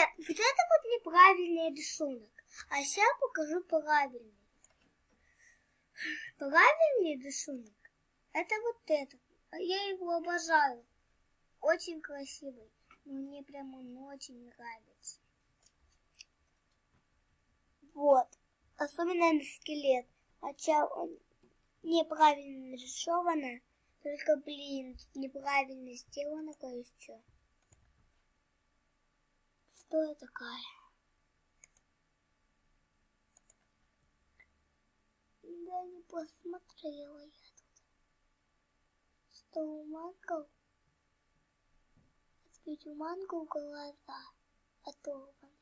Нет, вот это вот неправильный рисунок. А сейчас покажу правильный. Правильный рисунок — это вот этот. Я его обожаю. Очень красивый. Но мне прям он очень нравится. Вот. Особенно на скелет. Хотя он неправильно нарисовано. Только, блин, неправильно сделано кое-что. Что я такая? Да не посмотрела я тут. Что у манго? Ведь у манго глаза оторваны.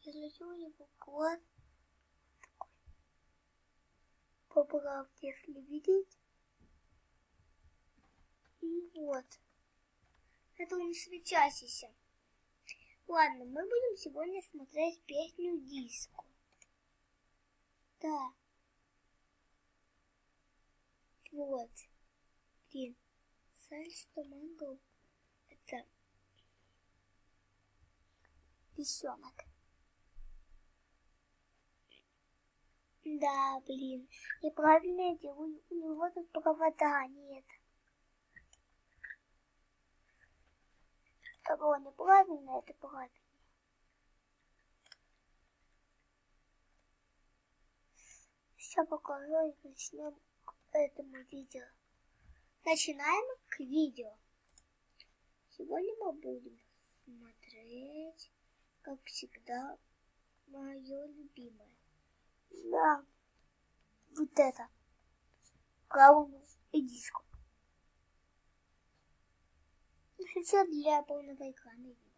Если у него глаз такой поправ, если видеть. И вот. Это он светящийся. Ладно, мы будем сегодня смотреть песню «Диско». Да. Вот. Блин. Сальство манго. Это песенок. Да, блин. Неправильно я делаю. У него тут провода нет. Это было неправильно, это правильно. Сейчас покажу и начнем к этому видео. Начинаем к видео. Сегодня мы будем смотреть, как всегда, мое любимое. Да, вот это. Клоуну и диско. Сейчас для полного экрана видео.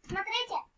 Смотрите!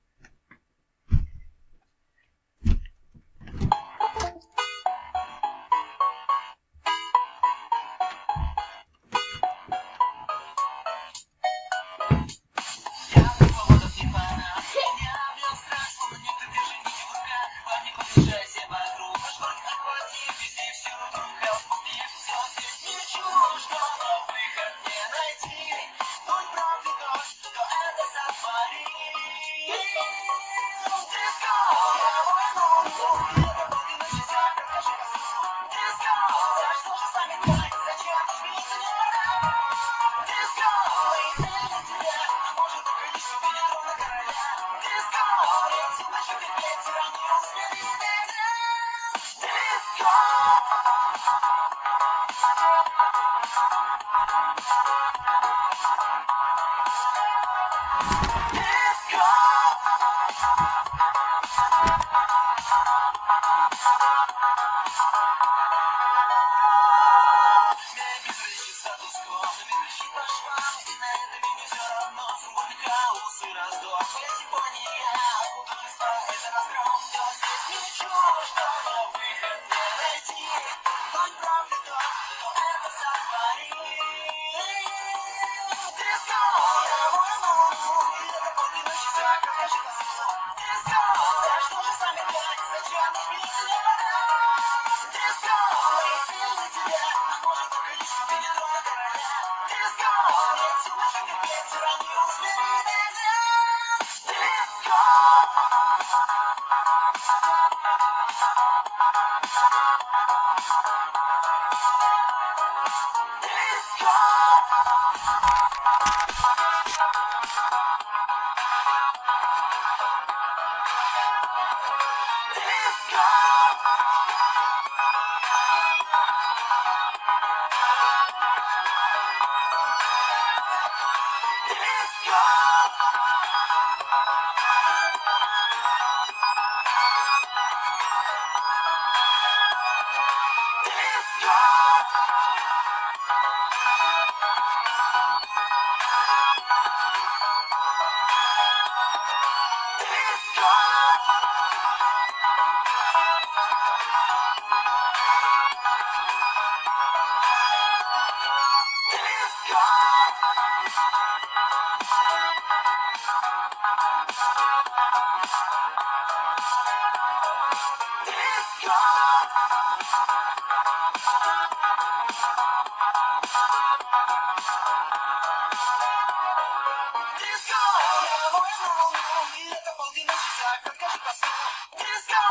Диско!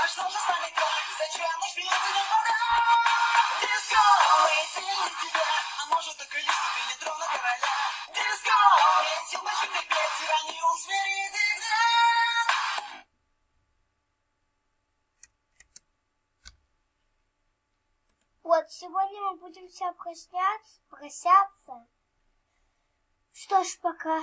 За что же с нами так? Зачем наш мир ты не подай? Диско! Мы сильнее тебя, а может только лишь тебе не трона короля. Диско! Нет сил больше терпеть, тиранию усмирит и гнет. Вот, сегодня мы будем все прощаться. Что ж, пока.